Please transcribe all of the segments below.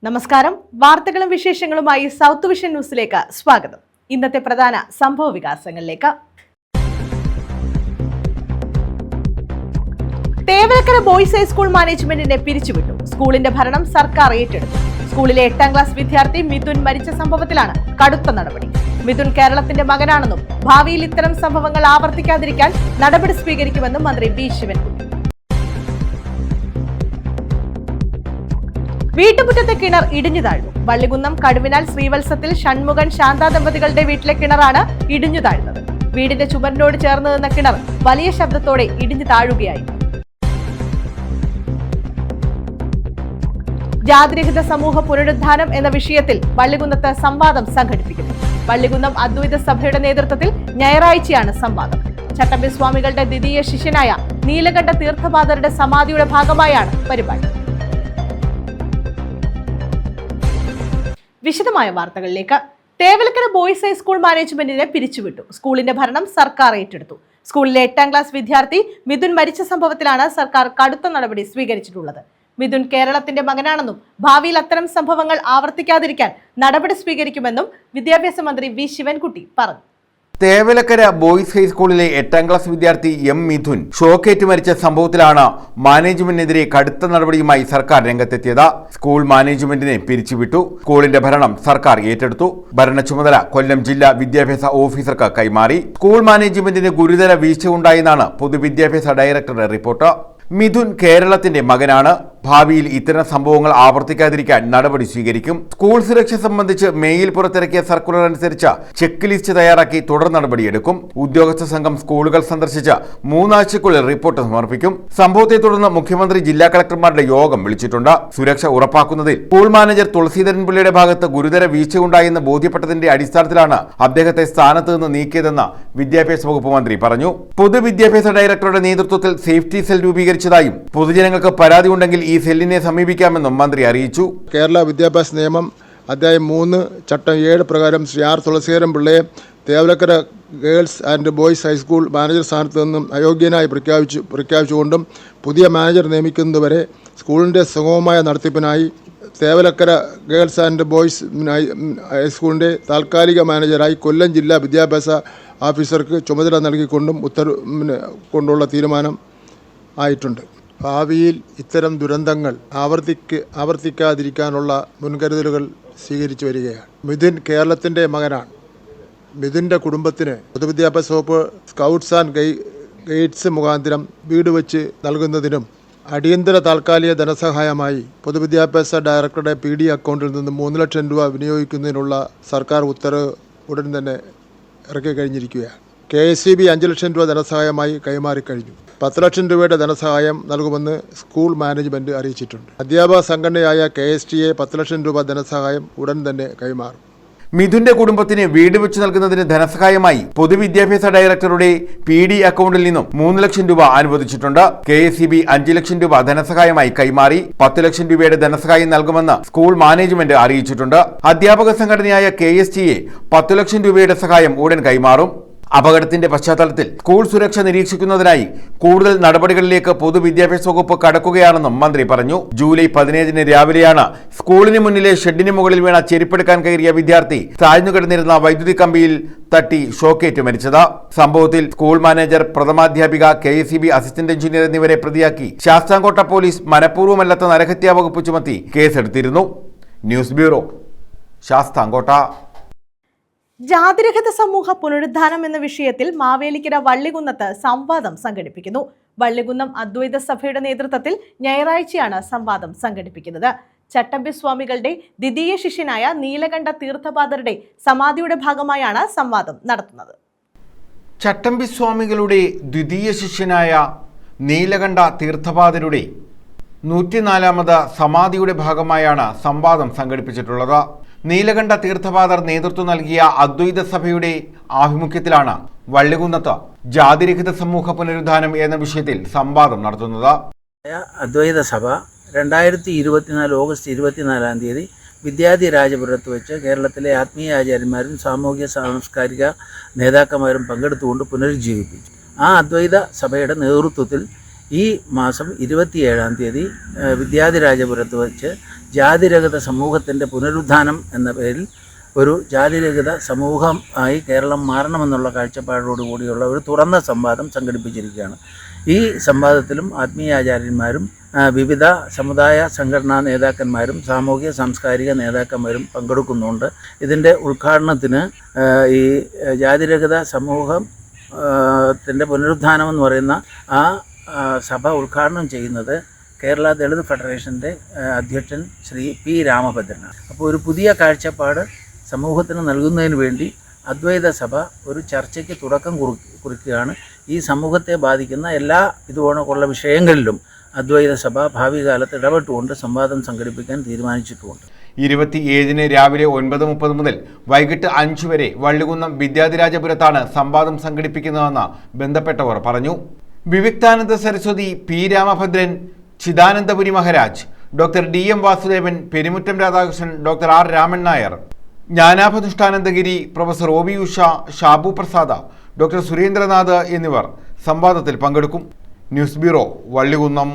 നമസ്കാരം. വാർത്തകളും വിശേഷങ്ങളുമായി സൗത്ത് വിഷൻ ന്യൂസിലേക്ക് സ്വാഗതം. ഇന്നത്തെ പ്രധാന സംഭവ വികാസങ്ങളിലേക്ക്. തേവലക്കര ബോയ്സ് ഹൈസ്കൂൾ മാനേജ്മെന്റിനെ പിരിച്ചുവിട്ടു. സ്കൂളിന്റെ ഭരണം സർക്കാർ ഏറ്റെടുത്തു. സ്കൂളിലെ 8ാം ക്ലാസ് വിദ്യാർത്ഥി മിഥുൻ മരിച്ച സംഭവത്തിലാണ് കടുത്ത നടപടി. മിഥുൻ കേരളത്തിന്റെ മകനാണെന്നും ഭാവിയിൽ ഇത്തരം സംഭവങ്ങൾ ആവർത്തിക്കാതിരിക്കാൻ നടപടി സ്വീകരിക്കുമെന്നും മന്ത്രി വി ശിവൻകുട്ടി. വീട്ടുമുറ്റത്തെ കിണർ ഇടിഞ്ഞു താഴ്ന്നു. വള്ളികുന്നം കടുവിനാൽ ശ്രീവത്സത്തിൽ ഷൺമുഖൻ ശാന്ത ദമ്പതികളുടെ വീട്ടിലെ കിണറാണ് ഇടിഞ്ഞു താഴ്ന്നത്. വീടിന്റെ ചുമരിനോട് ചേർന്ന് നിന്ന കിണർ വലിയ ശബ്ദത്തോടെ ഇടിഞ്ഞു താഴുകയായി. ജാതിരഹിത സമൂഹ പുനരുദ്ധാനം എന്ന വിഷയത്തിൽ വള്ളികുന്നത്ത് സംവാദം സംഘടിപ്പിക്കുന്നു. വള്ളികുന്നം അദ്വൈത സഭയുടെ നേതൃത്വത്തിൽ ഞായറാഴ്ചയാണ് സംവാദം. ചട്ടമ്പി സ്വാമികളുടെ ദ്വിതീയ ശിഷ്യനായ നീലകണ്ഠ തീർത്ഥപാദരുടെ സമാധിയുടെ ഭാഗമായാണ് പരിപാടി. വിശദമായ വാർത്തകളിലേക്ക്. തേവലക്കര ബോയ്സ് ഹൈസ്കൂൾ മാനേജ്മെന്റിനെ പിരിച്ചുവിട്ടു. സ്കൂളിന്റെ ഭരണം സർക്കാർ ഏറ്റെടുത്തു. സ്കൂളിലെ 8ാം ക്ലാസ് വിദ്യാർത്ഥി മിഥുൻ മരിച്ച സംഭവത്തിലാണ് സർക്കാർ കടുത്ത നടപടി സ്വീകരിച്ചിട്ടുള്ളത്. മിഥുൻ കേരളത്തിന്റെ മകനാണെന്നും ഭാവിയിൽ അത്തരം സംഭവങ്ങൾ ആവർത്തിക്കാതിരിക്കാൻ നടപടി സ്വീകരിക്കുമെന്നും വിദ്യാഭ്യാസ മന്ത്രി വി ശിവൻകുട്ടി പറഞ്ഞു. തേവലക്കര ബോയ്സ് ഹൈസ്കൂളിലെ 8ാം ക്ലാസ് വിദ്യാർത്ഥി എം മിഥുൻ ഷോക്കേറ്റ് മരിച്ച സംഭവത്തിലാണ് മാനേജ്മെന്റിനെതിരെ കടുത്ത നടപടിയുമായി സർക്കാർ രംഗത്തെത്തിയത്. സ്കൂൾ മാനേജ്മെന്റിനെ പിരിച്ചുവിട്ടു. സ്കൂളിന്റെ ഭരണം സർക്കാർ ഏറ്റെടുത്തു. ഭരണ ചുമതല കൊല്ലം ജില്ലാ വിദ്യാഭ്യാസ ഓഫീസർക്ക് കൈമാറി. സ്കൂൾ മാനേജ്മെന്റിന് ഗുരുതര വീഴ്ച ഉണ്ടായെന്നാണ് പൊതുവിദ്യാഭ്യാസ ഡയറക്ടറുടെ റിപ്പോർട്ട്. മിഥുൻ കേരളത്തിന്റെ മകനാണ്. ഭാവിയിൽ ഇത്തരം സംഭവങ്ങൾ ആവർത്തിക്കാതിരിക്കാൻ നടപടി സ്വീകരിക്കും. സ്കൂൾ സുരക്ഷ സംബന്ധിച്ച് മെയിൽ പുറത്തിറക്കിയ സർക്കുലർ അനുസരിച്ച് ചെക്ക് ലിസ്റ്റ് തയ്യാറാക്കി തുടർ നടപടിയെടുക്കും. ഉദ്യോഗസ്ഥ സംഘം സ്കൂളുകൾ സന്ദർശിച്ച് 3 ആഴ്ചയ്ക്കുള്ളിൽ റിപ്പോർട്ട് സമർപ്പിക്കും. സംഭവത്തെ തുടർന്ന് മുഖ്യമന്ത്രി ജില്ലാ കളക്ടർമാരുടെ യോഗം വിളിച്ചിട്ടുണ്ട്. സുരക്ഷ ഉറപ്പാക്കുന്നതിൽ സ്കൂൾ മാനേജർ തുളസീധരൻപിള്ളയുടെ ഭാഗത്ത് ഗുരുതര വീഴ്ചയുണ്ടായെന്ന് ബോധ്യപ്പെട്ടതിന്റെ അടിസ്ഥാനത്തിലാണ് അദ്ദേഹത്തെ സ്ഥാനത്ത് നിന്ന് നീക്കിയതെന്ന് വിദ്യാഭ്യാസ വകുപ്പ് മന്ത്രി പറഞ്ഞു. പൊതുവിദ്യാഭ്യാസ ഡയറക്ടറുടെ നേതൃത്വത്തിൽ സേഫ്റ്റി സെൽ രൂപീകരിച്ചതായും പൊതുജനങ്ങൾക്ക് പരാതി ഉണ്ടെങ്കിൽ ഈ സെല്ലിനെ സമീപിക്കാമെന്നും മന്ത്രി അറിയിച്ചു. കേരള വിദ്യാഭ്യാസ നിയമം അധ്യായം 3 ചട്ടം 7 പ്രകാരം ശ്രീ ആർ തുളസീധരൻ പിള്ളയെ Thevalakkara girls and boys high school manager സ്ഥാനത്ത് നിന്നും അയോഗ്യനായി പ്രഖ്യാപിച്ചുകൊണ്ടും പുതിയ മാനേജർ നിയമിക്കുന്നതുവരെ സ്കൂളിൻ്റെ സുഗമമായ നടത്തിപ്പിനായി തേവലക്കര ഗേൾസ് ആൻഡ് ബോയ്സ് ഹൈസ്കൂളിൻ്റെ താൽക്കാലിക മാനേജറായി കൊല്ലം ജില്ലാ വിദ്യാഭ്യാസ ഓഫീസർക്ക് ചുമതല നൽകിക്കൊണ്ടും കൊണ്ടുള്ള തീരുമാനം ആയിട്ടുണ്ട്. ഭാവിയിൽ ഇത്തരം ദുരന്തങ്ങൾ ആവർത്തിക്കാതിരിക്കാനുള്ള മുൻകരുതലുകൾ സ്വീകരിച്ചു വരികയാണ്. മിഥുൻ കേരളത്തിൻ്റെ മകനാണ്. മിഥുൻ്റെ കുടുംബത്തിന് പൊതുവിദ്യാഭ്യാസ വകുപ്പ് സ്കൗട്ട്സ് ആൻഡ് ഗൈഡ്സ് മുഖാന്തരം വീട് വെച്ച് നൽകുന്നതിനും അടിയന്തര താൽക്കാലിക ധനസഹായമായി പൊതുവിദ്യാഭ്യാസ ഡയറക്ടറുടെ PD അക്കൗണ്ടിൽ നിന്ന് 3 ലക്ഷം രൂപ വിനിയോഗിക്കുന്നതിനുള്ള സർക്കാർ ഉത്തരവ് ഉടൻ തന്നെ ഇറക്കി കഴിഞ്ഞിരിക്കുകയാണ്. KSEB 5 ലക്ഷം രൂപ ധനസഹായമായി കൈമാറിക്കഴിഞ്ഞു. 10 ലക്ഷം രൂപയുടെ ധനസഹായം നൽകുമെന്ന് സ്കൂൾ മാനേജ്മെന്റ് അറിയിച്ചിട്ടുണ്ട്. അധ്യാപക സംഘടനയായ KSTA 10 ലക്ഷം രൂപ ധനസഹായം ഉടൻ തന്നെ കൈമാറും. മിഥുന്റെ കുടുംബത്തിന് വീട് വെച്ച് നൽകുന്നതിന് ധനസഹായമായി പൊതുവിദ്യാഭ്യാസ ഡയറക്ടറുടെ PD അക്കൗണ്ടിൽ നിന്നും 3 ലക്ഷം രൂപ അനുവദിച്ചിട്ടുണ്ട്. KSEB 5 ലക്ഷം രൂപ ധനസഹായമായി കൈമാറി. 10 ലക്ഷം രൂപയുടെ ധനസഹായം നൽകുമെന്ന് സ്കൂൾ മാനേജ്മെന്റ് അറിയിച്ചിട്ടുണ്ട്. അധ്യാപക സംഘടനയായ KSTA 10 ലക്ഷം രൂപയുടെ സഹായം ഉടൻ കൈമാറും. അപകടത്തിന്റെ പശ്ചാത്തലത്തിൽ സ്കൂൾ സുരക്ഷ നിരീക്ഷിക്കുന്നതിനായി കൂടുതൽ നടപടികളിലേക്ക് പൊതുവിദ്യാഭ്യാസ വകുപ്പ് കടക്കുകയാണെന്നും മന്ത്രി പറഞ്ഞു. ജൂലൈ 15 രാവിലെയാണ് സ്കൂളിന് മുന്നിലെ ഷെഡിന് മുകളിൽ വീണ ചെരുപ്പെടുക്കാൻ കയറിയ വിദ്യാർത്ഥി താഴ്ന്നുകിടന്നിരുന്ന വൈദ്യുതി കമ്പിയിൽ തട്ടി ഷോക്കേറ്റ് മരിച്ചത്. സംഭവത്തിൽ സ്കൂൾ മാനേജർ, പ്രഥമാധ്യാപിക, KSEB അസിസ്റ്റന്റ് എഞ്ചിനീയർ എന്നിവരെ പ്രതിയാക്കി ശാസ്താംകോട്ട പോലീസ് മനഃപൂർവ്വമല്ലാത്ത നരഹത്യാ വകുപ്പ് ചുമത്തി കേസെടുത്തിരുന്നു. News bureau, Sasthamkotta. ജാതിരഹിത സമൂഹ പുനരുദ്ധാനം എന്ന വിഷയത്തിൽ മാവേലിക്കര വള്ളികുന്നത്ത് സംവാദം സംഘടിപ്പിക്കുന്നു. വള്ളികുന്നം അദ്വൈത സഭയുടെ നേതൃത്വത്തിൽ ഞായറാഴ്ചയാണ് സംവാദം സംഘടിപ്പിക്കുന്നത്. ചട്ടമ്പി സ്വാമികളുടെ ദ്വിതീയ ശിഷ്യനായ നീലകണ്ഠ തീർത്ഥപാദരുടെ സമാധിയുടെ ഭാഗമായാണ് സംവാദം നടത്തുന്നത്. ചട്ടമ്പി സ്വാമികളുടെ ദ്വിതീയ ശിഷ്യനായ നീലകണ്ഠ തീർത്ഥപാദരുടെ 104ാമത് സമാധിയുടെ ഭാഗമായാണ് സംവാദം സംഘടിപ്പിച്ചിട്ടുള്ളത്. നീലകണ്ഠ തീർത്ഥപാദർ നേതൃത്വം നൽകിയ അദ്വൈത സഭയുടെ ആഭിമുഖ്യത്തിലാണ് വള്ളികുന്നത്ത് ജാതിരഹിത സമൂഹ പുനരുദ്ധാനം എന്ന വിഷയത്തിൽ സംവാദം നടത്തുന്നത്. അദ്വൈത സഭ 2024 ഓഗസ്റ്റ് 24 വിദ്യാധിരാജപുരത്ത് വെച്ച് കേരളത്തിലെ ആത്മീയ ആചാര്യന്മാരും സാമൂഹിക സാംസ്കാരിക നേതാക്കന്മാരും പങ്കെടുത്തുകൊണ്ട് പുനരുജ്ജീവിപ്പിച്ചു. ആ അദ്വൈത സഭയുടെ നേതൃത്വത്തിൽ ഈ മാസം 27-ാം തീയതി വിദ്യാധിരാജപുരത്ത് വെച്ച് ജാതിരഹിത സമൂഹത്തിൻ്റെ പുനരുദ്ധാനം എന്ന പേരിൽ ഒരു ജാതിരഹിത സമൂഹം ആയി കേരളം മാറണമെന്നുള്ള കാഴ്ചപ്പാടോടുകൂടിയുള്ള ഒരു തുറന്ന സംവാദം സംഘടിപ്പിച്ചിരിക്കുകയാണ്. ഈ സംവാദത്തിലും ആത്മീയാചാര്യന്മാരും വിവിധ സമുദായ സംഘടനാ നേതാക്കന്മാരും സാമൂഹിക സാംസ്കാരിക നേതാക്കന്മാരും പങ്കെടുക്കുന്നുണ്ട്. ഇതിൻ്റെ ഉദ്ഘാടനത്തിന് ഈ ജാതിരഹിത സമൂഹത്തിൻ്റെ പുനരുദ്ധാനം എന്ന് പറയുന്ന ആ സഭ ഉദ്ഘാടനം ചെയ്യുന്നത് കേരള ദളിത് ഫെഡറേഷൻ്റെ അധ്യക്ഷൻ ശ്രീ പി രാമഭദ്രനാണ്. അപ്പോൾ ഒരു പുതിയ കാഴ്ചപ്പാട് സമൂഹത്തിന് നൽകുന്നതിന് വേണ്ടി അദ്വൈത സഭ ഒരു ചർച്ചയ്ക്ക് തുടക്കം കുറിക്കുകയാണ്. ഈ സമൂഹത്തെ ബാധിക്കുന്ന എല്ലാ ഇതുപോലുള്ള വിഷയങ്ങളിലും അദ്വൈത സഭ ഭാവി കാലത്ത് ഇടപെട്ടുകൊണ്ട് സംവാദം സംഘടിപ്പിക്കാൻ തീരുമാനിച്ചിട്ടുമുണ്ട്. 27-ന് രാവിലെ 9:30 മുതൽ വൈകിട്ട് 5 വരെ വള്ളികുന്നം വിദ്യാധിരാജപുരത്താണ് സംവാദം സംഘടിപ്പിക്കുന്നതെന്ന് ബന്ധപ്പെട്ടവർ പറഞ്ഞു. Viviktananda Saraswati, P Ramabhadran, Chidanandapuri Maharaj, doctor DM Vasudevan, Perumuttam Radhakrishnan, doctor R Raman Nair, Jnanabhanushthanandagiri, professor OB Usha, Shabu Prasada, doctor Surendranath എന്നിവർ സംവാദത്തിൽ പങ്കെടുക്കും. News bureau, Vallikunnam.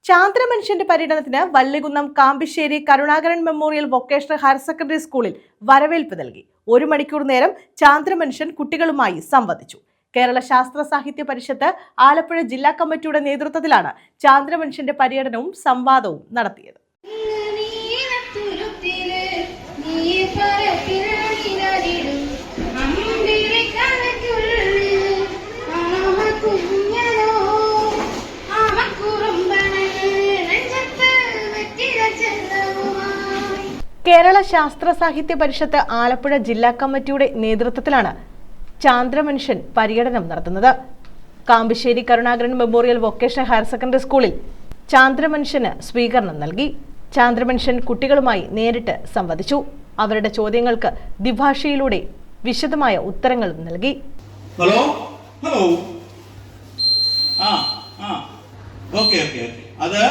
ചാന്ദ്രമനുഷ്യന്റെ പര്യടനത്തിന് Vallikunnam Kambissery Karunakaran memorial vocational higher secondary സ്കൂളിൽ വരവേൽപ്പ് നൽകി. 1 മണിക്കൂർ നേരം ചാന്ദ്രമനുഷ്യൻ കുട്ടികളുമായി സംവദിച്ചു. കേരള ശാസ്ത്ര സാഹിത്യ പരിഷത്ത് ആലപ്പുഴ ജില്ലാ കമ്മിറ്റിയുടെ നേതൃത്വത്തിലാണ് ചാന്ദ്രമനുഷ്യന്റെ പര്യടനവും സംവാദവും നടത്തിയത്. കേരള ശാസ്ത്ര സാഹിത്യ പരിഷത്ത് ആലപ്പുഴ ജില്ലാ കമ്മിറ്റിയുടെ നേതൃത്വത്തിലാണ് ചാന്ദ്രമനുഷ്യൻ പര്യടനം നടത്തുന്നത്. Kambissery Karunakaran memorial vocational higher secondary സ്കൂളിൽ ചാന്ദ്രമനുഷ്യന് സ്വീകരണം നൽകി. ചാന്ദ്രമനുഷ്യൻ കുട്ടികളുമായി നേരിട്ട് സംവദിച്ചു. അവരുടെ ചോദ്യങ്ങൾക്ക് ദ്വിഭാഷയിലൂടെ വിശദമായ ഉത്തരങ്ങളും നൽകി. ഹലോ ഹലോ അത്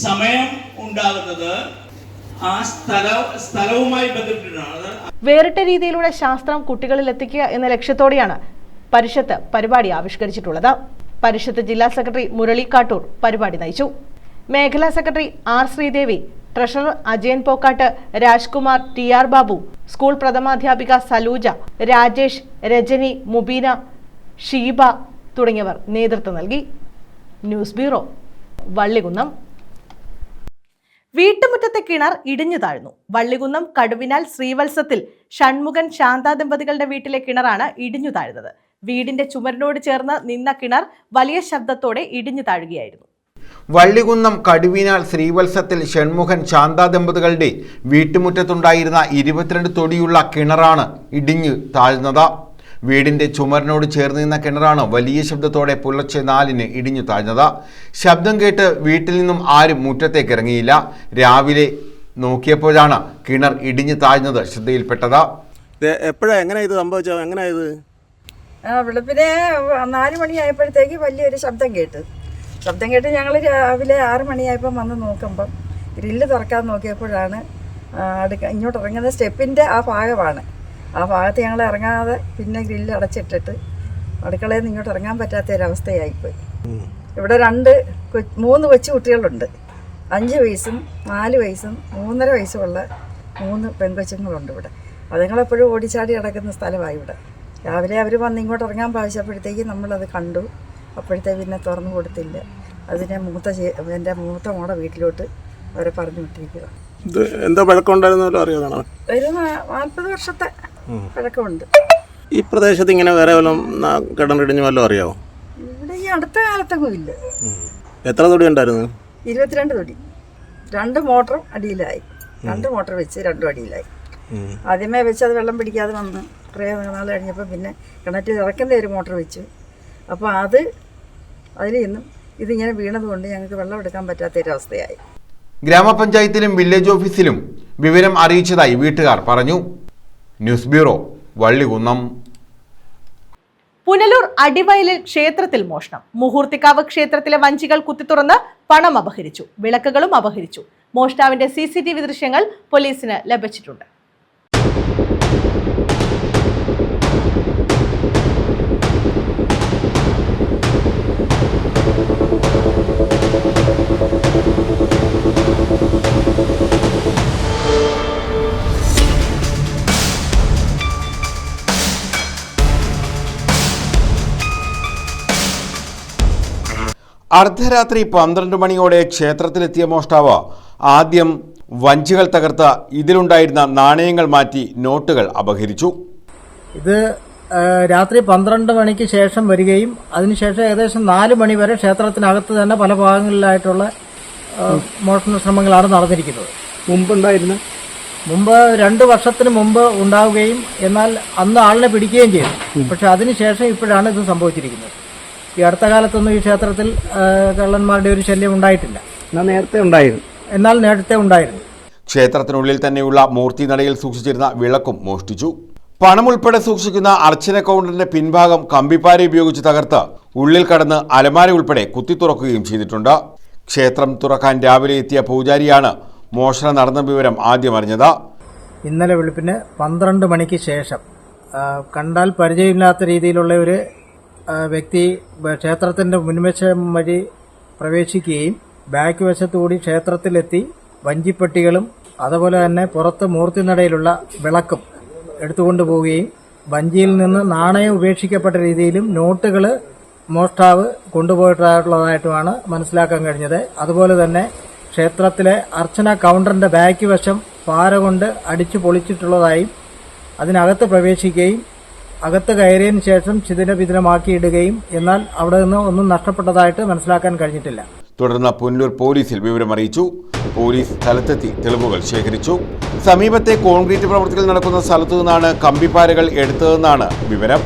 സമയം ഉണ്ടാകുന്നത് ആ സ്ഥലവുമായി ബന്ധപ്പെട്ടിട്ടാണ്. വേറിട്ട രീതിയിലൂടെ ശാസ്ത്രം കുട്ടികളിൽ എത്തിക്കുക എന്ന ലക്ഷ്യത്തോടെയാണ് പരിഷത്ത് പരിപാടി ആവിഷ്കരിച്ചിട്ടുള്ളത്. പരിഷത്ത് ജില്ലാ സെക്രട്ടറി മുരളി കാട്ടൂർ പരിപാടി നയിച്ചു. മേഖലാ secretary R Sreedevi, treasurer Ajayan Pokkattu, Rajkumar, TR Babu, school പ്രഥമാധ്യാപിക സലൂജ, രാജേഷ്, രജനി, മുബീന, ഷീബ തുടങ്ങിയവർ നേതൃത്വം നൽകി. News bureau, Vallikunnam. വീട്ടുമുറ്റത്തെ കിണർ ഇടിഞ്ഞു താഴ്ന്നു. വള്ളികുന്നം കടുവിനാൽ ശ്രീവത്സത്തിൽ ഷൺമുഖൻ ശാന്ത ദമ്പതികളുടെ വീട്ടിലെ കിണറാണ് ഇടിഞ്ഞു താഴ്ന്നത്. വീടിന്റെ ചുമരിനോട് ചേർന്ന് നിന്ന കിണർ വലിയ ശബ്ദത്തോടെ ഇടിഞ്ഞു താഴുകയായിരുന്നു. വള്ളികുന്നം കടുവിനാൽ ശ്രീവത്സത്തിൽ ഷൺമുഖൻ ശാന്ത ദമ്പതികളുടെ വീട്ടുമുറ്റത്തുണ്ടായിരുന്ന 22 തൊടിയുള്ള കിണറാണ് ഇടിഞ്ഞു താഴ്ന്നത്. വീടിന്റെ ചുമരിനോട് ചേർന്ന് നിന്ന കിണറാണ് വലിയ ശബ്ദത്തോടെ പുലർച്ചെ 4-ന് ഇടിഞ്ഞു താഴ്ന്നത്. ശബ്ദം കേട്ട് വീട്ടിൽ നിന്നും ആരും മുറ്റത്തേക്ക് ഇറങ്ങിയില്ല. രാവിലെ നോക്കിയപ്പോഴാണ് കിണർ ഇടിഞ്ഞു താഴ്ന്നത് ശ്രദ്ധയിൽപ്പെട്ടത്. എങ്ങനെ ഇത് സംഭവിച്ചത്? എങ്ങനെ ഇത്? വെളുപ്പിനെ 4 മണിയായപ്പോഴത്തേക്ക് വലിയൊരു ശബ്ദം കേട്ട് ഞങ്ങൾ രാവിലെ 6 മണിയായപ്പോൾ വന്ന് നോക്കുമ്പം ഗ്രില്ല് തുറക്കാൻ നോക്കിയപ്പോഴാണ് ഇങ്ങോട്ട് ഇറങ്ങുന്ന സ്റ്റെപ്പിൻ്റെ ആ ഭാഗമാണ്. ആ ഭാഗത്ത് ഞങ്ങൾ ഇറങ്ങാതെ പിന്നെ ഗ്രില്ല് അടച്ചിട്ടിട്ട് അടുക്കളയിൽ നിന്ന് ഇങ്ങോട്ട് ഇറങ്ങാൻ പറ്റാത്തൊരവസ്ഥയായിപ്പോയി. ഇവിടെ 3 കൊച്ചു കുട്ടികളുണ്ട്. 5 വയസ്സും 4 വയസ്സും 3.5 വയസ്സുമുള്ള 3 പെൺകൊച്ചുങ്ങളുണ്ട് ഇവിടെ. അതുങ്ങളെപ്പോഴും ഓടിച്ചാടി കിടക്കുന്ന സ്ഥലമായി ഇവിടെ. രാവിലെ അവർ വന്ന് ഇങ്ങോട്ട് ഇറങ്ങാൻ പാവിച്ചപ്പോഴത്തേക്ക് നമ്മളത് കണ്ടു. അപ്പോഴത്തെ പിന്നെ തുറന്നു കൊടുത്തില്ല. അതിനെ എൻ്റെ മൂത്ത മോടെ വീട്ടിലോട്ട് അവരെ പറഞ്ഞു വിട്ടിരിക്കുക. ഇത് എന്താ പഴക്കമുണ്ടായിരുന്നല്ലോ അറിയാതാണോ? ഒരു 40 വർഷത്തെ പഴക്കമുണ്ട്. ഈ പ്രദേശത്ത് ഇങ്ങനെ വേറെ വല്ലതും കിണറിടിഞ്ഞ് വല്ലതും അറിയാമോ? ഇവിടെ ഈ അടുത്ത കാലത്തൊന്നും ഇല്ല. എത്ര തൊടി ഉണ്ടായിരുന്നു? 22 തൊടി. 2 മോട്ടറും അടിയിലായി. 2 മോട്ടർ വെച്ച് 2 അടിയിലായി. ആദ്യമേ വെച്ച് അത് വെള്ളം പിടിക്കാതെ വന്ന് കുറേ നാൾ കഴിഞ്ഞപ്പോൾ പിന്നെ കിണറ്റിൽ ഇറക്കുന്ന ഒരു മോട്ടർ വെച്ചു. അപ്പോൾ അതിൽ നിന്നും ഇതിങ്ങനെ വീണതുകൊണ്ട് ഞങ്ങൾക്ക് വെള്ളം എടുക്കാൻ പറ്റാത്തൊരവസ്ഥയായി. ഗ്രാമപഞ്ചായത്തിലും വില്ലേജ് ഓഫീസിലും വിവരം അറിയിച്ചതായി വീട്ടുകാർ പറഞ്ഞു. News bureau, Vallikunnam. പുനലൂർ അടിവയലിൽ ക്ഷേത്രത്തിൽ മോഷണം. മുഹൂർത്തിക്കാവ് ക്ഷേത്രത്തിലെ വഞ്ചികൾ കുത്തിത്തുറന്ന് പണം അപഹരിച്ചു. വിളക്കുകളും അപഹരിച്ചു. മോഷ്ടാവിന്റെ CCTV ദൃശ്യങ്ങൾ പോലീസിന് ലഭിച്ചിട്ടുണ്ട്. അർദ്ധരാത്രി 12 മണിയോടെ ക്ഷേത്രത്തിലെത്തിയ മോഷ്ടാവ് ആദ്യം വഞ്ചികൾ തകർത്ത് ഇതിലുണ്ടായിരുന്ന നാണയങ്ങൾ മാറ്റി നോട്ടുകൾ അപഹരിച്ചു. ഇത് രാത്രി 12 മണിക്ക് ശേഷം വരികയും അതിനുശേഷം ഏകദേശം 4 മണി വരെ ക്ഷേത്രത്തിനകത്ത് തന്നെ പല ഭാഗങ്ങളിലായിട്ടുള്ള മോഷണ ശ്രമങ്ങളാണ് നടന്നിരിക്കുന്നത്. മുമ്പ് 2 വർഷത്തിന് മുമ്പ് ഉണ്ടാവുകയും എന്നാൽ അന്ന് ആളിനെ പിടിക്കുകയും ചെയ്തു. പക്ഷെ അതിനുശേഷം ഇപ്പോഴാണ് ഇത് സംഭവിച്ചിരിക്കുന്നത്. ഈ അടുത്ത കാലത്തൊന്നും ഈ ക്ഷേത്രത്തിൽ കള്ളന്മാരുടെ ഒരു ശല്യം ഉണ്ടായിട്ടില്ല. എന്നാൽ നേരത്തെ ഉണ്ടായിരുന്നു. ക്ഷേത്രത്തിനുള്ളിൽ തന്നെയുള്ള മൂർത്തി നടയിൽ സൂക്ഷിച്ചിരുന്ന വിളക്കും മോഷ്ടിച്ചു. പണം ഉൾപ്പെടെ സൂക്ഷിക്കുന്ന അർച്ചന കൗണ്ടറിന്റെ പിൻഭാഗം കമ്പിപ്പാര ഉപയോഗിച്ച് തകർത്ത് ഉള്ളിൽ കടന്ന് അലമാര ഉൾപ്പെടെ കുത്തിത്തുറക്കുകയും ചെയ്തിട്ടുണ്ട്. ക്ഷേത്രം തുറക്കാൻ രാവിലെ എത്തിയ പൂജാരിയാണ് മോഷണം നടന്ന വിവരം ആദ്യം അറിഞ്ഞത്. ഇന്നലെ വെളുപ്പിന് 12 മണിക്ക് ശേഷം കണ്ടാൽ പരിചയമില്ലാത്ത രീതിയിലുള്ള ഒരു വ്യക്തി ക്ഷേത്രത്തിന്റെ മുൻവശം വഴി പ്രവേശിക്കുകയും ബാക്ക് വശത്തുകൂടി ക്ഷേത്രത്തിലെത്തി വഞ്ചിപ്പെട്ടികളും അതുപോലെ തന്നെ പുറത്ത് മൂർത്തിനടയിലുള്ള വിളക്കും എടുത്തുകൊണ്ടു പോവുകയും വഞ്ചിയിൽ നിന്ന് നാണയം ഉപേക്ഷിക്കപ്പെട്ട രീതിയിലും നോട്ടുകൾ മോഷ്ടാവ് കൊണ്ടുപോയിട്ടുള്ളതായിട്ടുമാണ് മനസ്സിലാക്കാൻ കഴിഞ്ഞത്. അതുപോലെ തന്നെ ക്ഷേത്രത്തിലെ അർച്ചന കൗണ്ടറിന്റെ ബാക്ക് വശം പാര കൊണ്ട് അടിച്ചു പൊളിച്ചിട്ടുള്ളതായും അതിനകത്ത് പ്രവേശിക്കുകയും അകത്ത് കയറിയതിനു ശേഷം ചിതനവിതനമാക്കിയിടുകയും എന്നാൽ അവിടെ നിന്ന് ഒന്നും നഷ്ടപ്പെട്ടതായിട്ട് മനസ്സിലാക്കാൻ കഴിഞ്ഞിട്ടില്ല. തുടർന്ന് പുനലൂർ പോലീസിൽ വിവരമറിയിച്ചു. പോലീസ് സ്ഥലത്തെത്തി തെളിവുകൾ ശേഖരിച്ചു. സമീപത്തെ കോൺക്രീറ്റ് പ്രവൃത്തികൾ നടക്കുന്ന സ്ഥലത്തു നിന്നാണ് കമ്പിപ്പാരകൾ എടുത്തതെന്നാണ് വിവരം.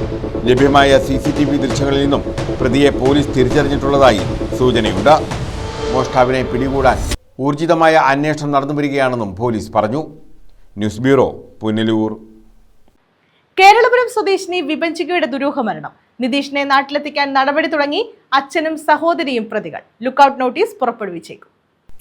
ലഭ്യമായ CCTV ദൃശ്യങ്ങളിൽ നിന്നും പ്രതിയെ പോലീസ് തിരിച്ചറിഞ്ഞിട്ടുള്ളതായി സൂചനയുണ്ട്. മോഷ്ടാവിനെ പിടികൂടാൻ ഊർജിതമായ അന്വേഷണം നടന്നുവരികയാണെന്നും പോലീസ് പറഞ്ഞു. News bureau, Punalur. കേരളപുരം സ്വദേശിനി വിഭജികയുടെ ദുരൂഹമരണം. നിതീഷിനെ നാട്ടിലെത്തിക്കാൻ നടപടി തുടങ്ങി. അച്ഛനും സഹോദരിയും പ്രതികൾ. Lookout notice പുറപ്പെടുവിച്ചേക്കും.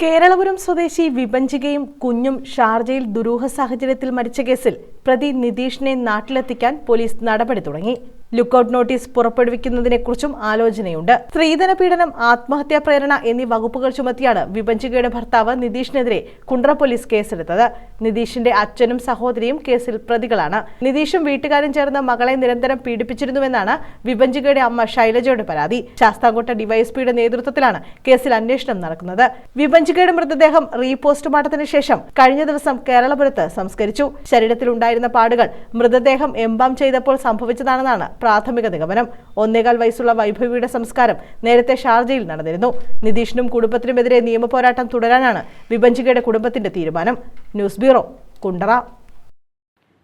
കേരളപുരം സ്വദേശി വിഭജികയും കുഞ്ഞും ഷാർജയിൽ ദുരൂഹ സാഹചര്യത്തിൽ മരിച്ച കേസിൽ പ്രതി നിതീഷിനെ നാട്ടിലെത്തിക്കാൻ പോലീസ് നടപടി തുടങ്ങി. ലുക്കൌട്ട് നോട്ടീസ് പുറപ്പെടുവിക്കുന്നതിനെക്കുറിച്ചും ആലോചനയുണ്ട്. സ്ത്രീധന പീഡനം, ആത്മഹത്യാ പ്രേരണ എന്നീ വകുപ്പുകൾ ചുമത്തിയാണ് വിഭജികയുടെ ഭർത്താവ് നിതീഷിനെതിരെ കുണ്ട്ര പോലീസ് കേസെടുത്തത്. നിതീഷിന്റെ അച്ഛനും സഹോദരിയും കേസിൽ പ്രതികളാണ്. നിതീഷും വീട്ടുകാരും ചേർന്ന് മകളെ നിരന്തരം പീഡിപ്പിച്ചിരുന്നുവെന്നാണ് വിഭജികയുടെ അമ്മ ശൈലജയുടെ പരാതി. ശാസ്താംകോട്ട ഡിവൈഎസ്പിയുടെ നേതൃത്വത്തിലാണ് കേസിൽ അന്വേഷണം നടക്കുന്നത്. വിഭജികയുടെ മൃതദേഹം റീപോസ്റ്റ്മോർട്ടത്തിന് ശേഷം കഴിഞ്ഞ ദിവസം കേരളപുരത്ത് സംസ്കരിച്ചു. ശരീരത്തിലുണ്ടായിരുന്ന പാടുകൾ മൃതദേഹം എംബാം ചെയ്തപ്പോൾ സംഭവിച്ചതാണെന്നാണ് പ്രാഥമിക നിഗമനം. 1.25 വയസ്സുള്ള വൈഭവിയുടെ സംസ്കാരം നേരത്തെ ഷാർജയിൽ നടന്നിരുന്നു. നിതീഷിനും കുടുംബത്തിനുമെതിരെ നിയമപോരാട്ടം തുടരാനാണ് വിഭജികയുടെ കുടുംബത്തിന്റെ തീരുമാനം. News bureau, Kundara.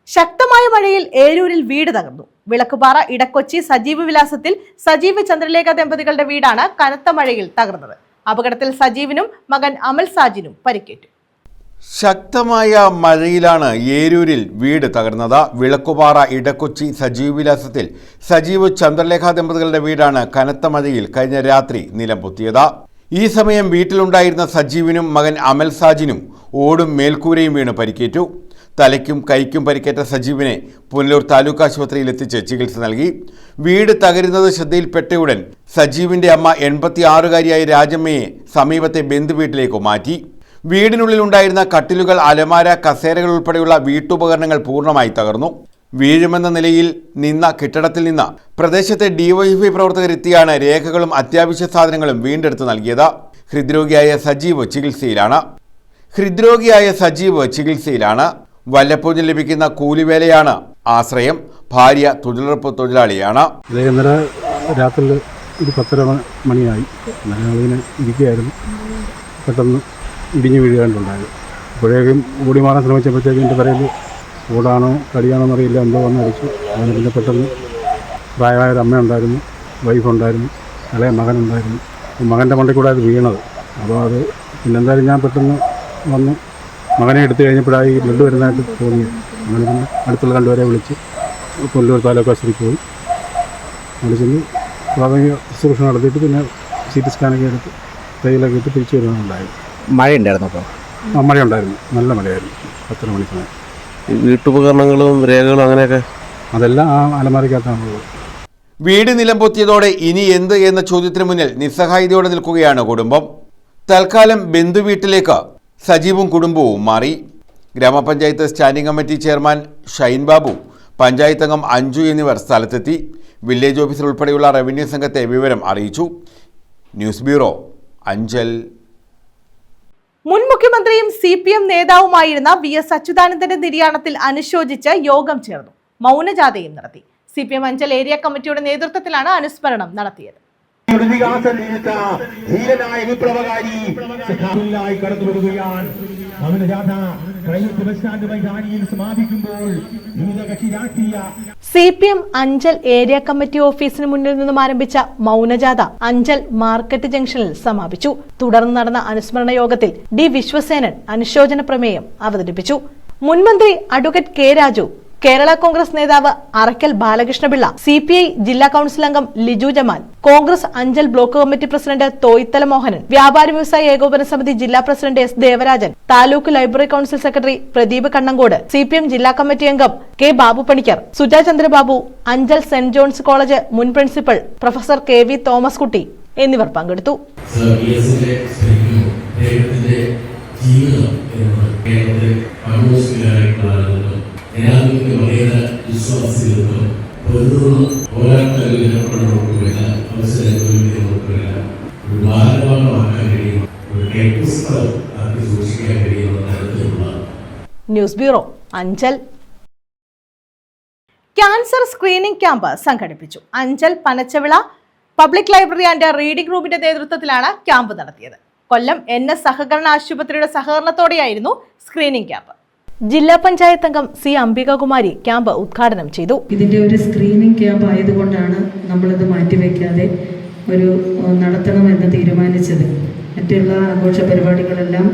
ശക്തമായ മഴയിൽ ഏരൂരിൽ വീട് തകർന്നു. വിളക്കുപാറ ഇടക്കൊച്ചി സജീവ് വിലാസത്തിൽ സജീവ് ചന്ദ്രലേഖ ദമ്പതികളുടെ വീടാണ് കനത്ത മഴയിൽ തകർന്നത്. അപകടത്തിൽ സജീവിനും മകൻ അമൽ സാജിനും പരിക്കേറ്റു. ശക്തമായ മഴയിലാണ് ഏരൂരിൽ വീട് തകർന്നത്. വിളക്കുപാറ ഇടക്കൊച്ചി സജീവ് വിലാസത്തിൽ സജീവ് ചന്ദ്രലേഖ ദമ്പതികളുടെ വീടാണ് കനത്ത മഴയിൽ കഴിഞ്ഞ രാത്രി നിലംപൊത്തിയത്. ഈ സമയം വീട്ടിലുണ്ടായിരുന്ന സജീവിനും മകൻ അമൽ സാജിനും ഓടും മേൽക്കൂരയും വീണ് പരിക്കേറ്റു. തലയ്ക്കും കൈക്കും പരിക്കേറ്റ സജീവിനെ പുനലൂർ താലൂക്ക് ആശുപത്രിയിൽ എത്തിച്ച് ചികിത്സ നൽകി. വീട് തകരുന്നത് ശ്രദ്ധയിൽപ്പെട്ടയുടൻ സജീവിന്റെ അമ്മ 86-കാരിയായ രാജമ്മയെ സമീപത്തെ ബന്ധുവീട്ടിലേക്ക് മാറ്റി. വീടിനുള്ളിലുണ്ടായിരുന്ന കട്ടിലുകൾ, അലമാര, കസേരകൾ ഉൾപ്പെടെയുള്ള വീട്ടുപകരണങ്ങൾ പൂർണ്ണമായി തകർന്നു. വീഴുമെന്ന നിലയിൽ നിന്ന കെട്ടിടത്തിൽ നിന്ന് പ്രദേശത്തെ ഡിവൈഎഫ്ഐ പ്രവർത്തകരെത്തിയാണ് രേഖകളും അത്യാവശ്യ സാധനങ്ങളും വീണ്ടെടുത്ത് നൽകിയത്. ഹൃദ്രോഗിയായ സജീവ് ചികിത്സയിലാണ്. വല്ലപ്പോഴും ലഭിക്കുന്ന കൂലിവേലയാണ് ആശ്രയം. ഭാര്യ തൊഴിലുറപ്പ് തൊഴിലാളിയാണ്. ഇന്നലെ രാത്രി ഒരു 10:30 മണിയായി. ഇങ്ങനെ ഇരിക്കുകയായിരുന്നു. പെട്ടെന്ന് ഇടിഞ്ഞു വീഴുകയുണ്ടായത്. അപ്പോഴേക്കും ഓടി മാറാൻ ശ്രമിച്ചപ്പോഴത്തേക്കും എൻ്റെ പറയിൽ ഓടാണോ കടിയാണോ എന്നറിയില്ല, എന്തോ വന്ന് അടിച്ചു. അങ്ങനെ പിന്നെ പെട്ടെന്ന് പ്രായമായ ഒരു അമ്മയുണ്ടായിരുന്നു, വൈഫുണ്ടായിരുന്നു, ഇളയ മകനുണ്ടായിരുന്നു. മകൻ്റെ മണ്ടയിൽ കൂടെ അത് വീണത്. അപ്പോൾ അത് പിന്നെന്തായാലും ഞാൻ പെട്ടെന്ന് വന്ന് മകനെ എടുത്തു കഴിഞ്ഞപ്പോഴായി ബ്ലഡ് വരുന്നതായിട്ട് തോന്നി. അങ്ങനെ പിന്നെ അടുത്തുള്ള 2 പേരെ വിളിച്ച് പുനലൂർ താലൂക്ക് ആശുപത്രിക്ക് പോയി. അവിടെ ചെന്ന് പ്രാഥമിക ശുശ്രൂഷ നടത്തിയിട്ട് പിന്നെ CT സ്കാനൊക്കെ എടുത്ത് കയ്യിലൊക്കെ ഇട്ട് തിരിച്ചു വരുന്നുണ്ടായിരുന്നു. മഴയുണ്ടായിരുന്നു അപ്പോൾ? മഴയുണ്ടായിരുന്നു, നല്ല മഴയായിരുന്നു. 10 മണി സമയം. വീട്ടുപകരണങ്ങളും രേഖകളും അങ്ങനെയൊക്കെ അതെല്ലാം ആ അലമാരയ്ക്കകത്താണുള്ളത്. വീട് നിലംപൊത്തിയതോടെ ഇനി എന്ത് എന്ന ചോദ്യത്തിന് മുന്നിൽ നിസ്സഹായതയോടെ നിൽക്കുകയാണ് കുടുംബം. തൽക്കാലം ബന്ധുവീട്ടിലേക്ക് സജീവും കുടുംബവും മാറി. ഗ്രാമപഞ്ചായത്ത് standing committee chairman Shine Babu, panchayat അംഗം അഞ്ജു എന്നിവർ സ്ഥലത്തെത്തി. വില്ലേജ് ഓഫീസർ ഉൾപ്പെടെയുള്ള റവന്യൂ സംഘത്തെ വിവരം അറിയിച്ചു. News bureau, Anchal. മുൻ മുഖ്യമന്ത്രിയും CPM നേതാവുമായിരുന്ന VS അച്യുതാനന്ദന്റെ നിര്യാണത്തിൽ അനുശോചിച്ച് യോഗം ചേർന്നു. മൗനജാഥയും നടത്തി. CPM അഞ്ചൽ ഏരിയ കമ്മിറ്റിയുടെ നേതൃത്വത്തിലാണ് അനുസ്മരണം നടത്തിയത്. CPM അഞ്ചൽ ഏരിയ കമ്മിറ്റി ഓഫീസിന് മുന്നിൽ നിന്നും ആരംഭിച്ച മൗനജാഥ അഞ്ചൽ മാർക്കറ്റ് ജംഗ്ഷനിൽ സമാപിച്ചു. തുടർന്ന് നടന്ന അനുസ്മരണ യോഗത്തിൽ D. വിശ്വസേനൻ അനുശോചന പ്രമേയം അവതരിപ്പിച്ചു. മുൻമന്ത്രി അഡ്വക്കേറ്റ് K. രാജു, കേരള കോൺഗ്രസ് നേതാവ് അറക്കൽ ബാലകൃഷ്ണപിള്ള, CPI ജില്ലാ കൌൺസിൽ അംഗം Liju Jamal, Congress Anchal block committee president Thoyithala Mohanan, വ്യാപാരി വ്യവസായ ഏകോപന സമിതി ജില്ലാ president S. Devarajan, taluk library council secretary Pradeep Kannankode, CPM ജില്ലാ കമ്മിറ്റി അംഗം K. Babu Panicker, Suja Chandrababu, Anchal saint John's college മുൻ principal professor KV Thomas Kutty എന്നിവർ പങ്കെടുത്തു. വിശ്വാസികൾക്കും news bureau, Anchal. Cancer screening camp സംഘടിപ്പിച്ചു. Anchal Panachavila public library and reading റൂമിന്റെ നേതൃത്വത്തിലാണ് ക്യാമ്പ് നടത്തിയത്. കൊല്ലം NS സഹകരണ ആശുപത്രിയുടെ സഹകരണത്തോടെയായിരുന്നു സ്ക്രീനിംഗ് ക്യാമ്പ്. ജില്ലാ പഞ്ചായത്ത് അംഗം C. അംബികകുമാരി ക്യാമ്പ് ഉദ്ഘാടനം ചെയ്തു. ഇതിന്റെ ഒരു സ്ക്രീനിംഗ് ക്യാമ്പ് ആയതുകൊണ്ടാണ് നമ്മളിത് മാറ്റിവെക്കാതെ ഒരു നടത്തണമെന്ന് തീരുമാനിച്ചത്. മറ്റുള്ള ആഘോഷ പരിപാടികളെല്ലാം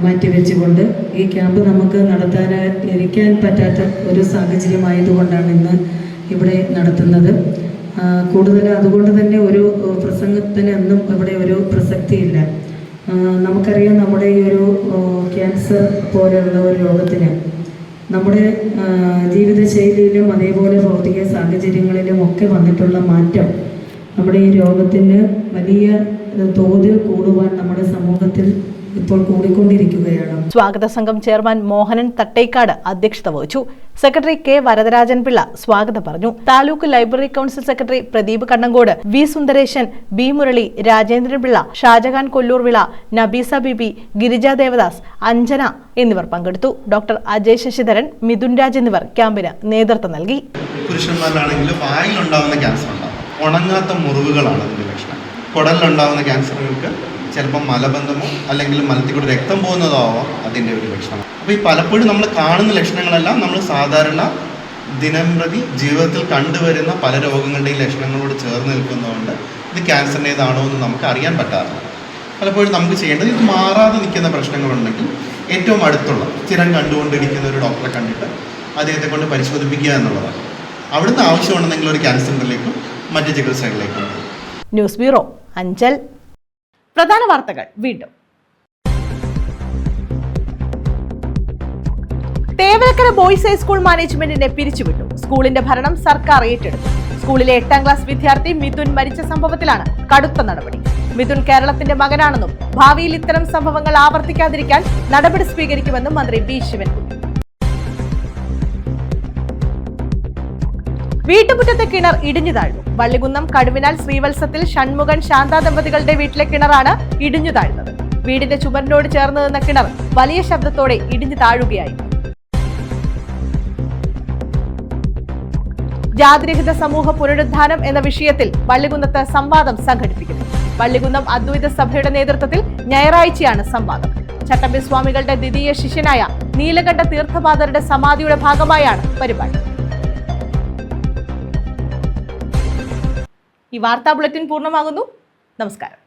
മാറ്റിവെച്ചുകൊണ്ട് ഈ ക്യാമ്പ് നമുക്ക് നടത്താനിരിക്കാൻ പറ്റാത്ത ഒരു സാഹചര്യമായതുകൊണ്ടാണ് ഇന്ന് ഇവിടെ നടത്തുന്നത്. കൂടുതൽ അതുകൊണ്ട് തന്നെ ഒരു പ്രസംഗത്തിന് എന്നും ഇവിടെ ഒരു പ്രസക്തിയില്ല. നമുക്കറിയാം, നമ്മുടെ ഈ ഒരു ക്യാൻസർ പോലെയുള്ള ഒരു രോഗത്തിന് നമ്മുടെ ജീവിതശൈലിയിലും അതേപോലെ ഭൗതിക സാഹചര്യങ്ങളിലും ഒക്കെ വന്നിട്ടുള്ള മാറ്റം നമ്മുടെ ഈ രോഗത്തിന് വലിയ തോതിൽ കൂടുവാൻ നമ്മുടെ സമൂഹത്തിൽ ഇപ്പോൾ കൂടിക്കൊണ്ടിരിക്കുകയാണ്. സ്വാഗത സംഘം ചെയർമാൻ മോഹനൻ തട്ടേക്കാട് അധ്യക്ഷത വഹിച്ചു. Secretary K. വരദരാജൻ പിള്ള സ്വാഗതം പറഞ്ഞു. Taluk library council secretary Pradeep Kannankode, V. Sundaresan, B. Murali, Rajendran Pillai, Shajahan Kollurvila, Nabeesa Beevi, Girija Devadas, Anjana എന്നിവർ പങ്കെടുത്തു. ഡോക്ടർ അജയ് ശശിധരൻ, മിഥുൻ രാജ് എന്നിവർ ക്യാമ്പിന് നേതൃത്വം നൽകി. പുരുഷന്മാരിലാണെങ്കിൽ വായിലുണ്ടാവുന്ന ക്യാൻസർ ഉണ്ടാവും. ഉണങ്ങാത്ത മുറിവുകളാണ് അതിൻ്റെ ലക്ഷണം. കുടലിലുണ്ടാവുന്ന ക്യാൻസറുകൾക്ക് ചിലപ്പം മലബന്ധമോ അല്ലെങ്കിൽ മലത്തിൽ കൂടെ രക്തം പോകുന്നതാവാം അതിൻ്റെ ഒരു ലക്ഷണം. അപ്പോൾ ഈ പലപ്പോഴും നമ്മൾ കാണുന്ന ലക്ഷണങ്ങളെല്ലാം നമ്മൾ സാധാരണ ദിനംപ്രതി ജീവിതത്തിൽ കണ്ടുവരുന്ന പല രോഗങ്ങളുടെയും ലക്ഷണങ്ങളോട് ചേർന്ന് നിൽക്കുന്നതുകൊണ്ട് ഇത് ക്യാൻസറിൻ്റേതാണോ എന്ന് നമുക്ക് അറിയാൻ പറ്റാറില്ല. പലപ്പോഴും നമുക്ക് ചെയ്യേണ്ടത് ഇത് മാറാതെ നിൽക്കുന്ന പ്രശ്നങ്ങളുണ്ടെങ്കിൽ ഏറ്റവും അടുത്തുള്ള സ്ഥിരം കണ്ടുകൊണ്ടിരിക്കുന്ന ഒരു ഡോക്ടറെ കണ്ടിട്ട് അദ്ദേഹത്തെ കൊണ്ട് പരിശോധിപ്പിക്കുക എന്നുള്ളതാണ്. അവിടുന്ന് ആവശ്യമുണ്ടെങ്കിൽ ഒരു ക്യാൻസറിലേക്കും മറ്റ് ചികിത്സകളിലേക്കും. News bureau, Anchal. പ്രധാന വാർത്തകൾ വീണ്ടും. തേവലക്കര ബോയ്സ് ഹൈസ്കൂൾ മാനേജ്മെന്റിനെ പിരിച്ചുവിട്ടു. സ്കൂളിന്റെ ഭരണം സർക്കാർ ഏറ്റെടുത്തു. സ്കൂളിലെ 8ാം ക്ലാസ് വിദ്യാർത്ഥി മിഥുൻ മരിച്ച സംഭവത്തിലാണ് കടുത്ത നടപടി. മിഥുൻ കേരളത്തിന്റെ മകനാണെന്നും ഭാവിയിൽ ഇത്തരം സംഭവങ്ങൾ ആവർത്തിക്കാതിരിക്കാൻ നടപടി സ്വീകരിക്കുമെന്നും മന്ത്രി B. ശിവൻകുട്ടി. വീട്ടുമുറ്റത്തെ കിണർ ഇടിഞ്ഞു താഴ്ന്നു. വള്ളികുന്നം കടുവിനാൽ ശ്രീവത്സത്തിൽ ഷൺമുഖൻ ശാന്ത ദമ്പതികളുടെ വീട്ടിലെ കിണറാണ് ഇടിഞ്ഞു താഴ്ന്നത്. വീടിന്റെ ചുമരിനോട് ചേർന്ന് നിന്ന കിണർ വലിയ ശബ്ദത്തോടെ ഇടിഞ്ഞു താഴുകയായി. ജാതിരഹിത സമൂഹ പുനരുദ്ധാനം എന്ന വിഷയത്തിൽ വള്ളികുന്നത്ത് സംവാദം സംഘടിപ്പിക്കുന്നു. വള്ളികുന്നം അദ്വൈത സഭയുടെ നേതൃത്വത്തിൽ ഞായറാഴ്ചയാണ് സംവാദം. ചട്ടമ്പി സ്വാമികളുടെ ദ്വിതീയ ശിഷ്യനായ നീലകണ്ഠ തീർത്ഥപാദരുടെ സമാധിയുടെ ഭാഗമായാണ് പരിപാടി. ഈ വാർത്താ ബുള്ളറ്റിൻ പൂർണ്ണമാകുന്നു. നമസ്കാരം.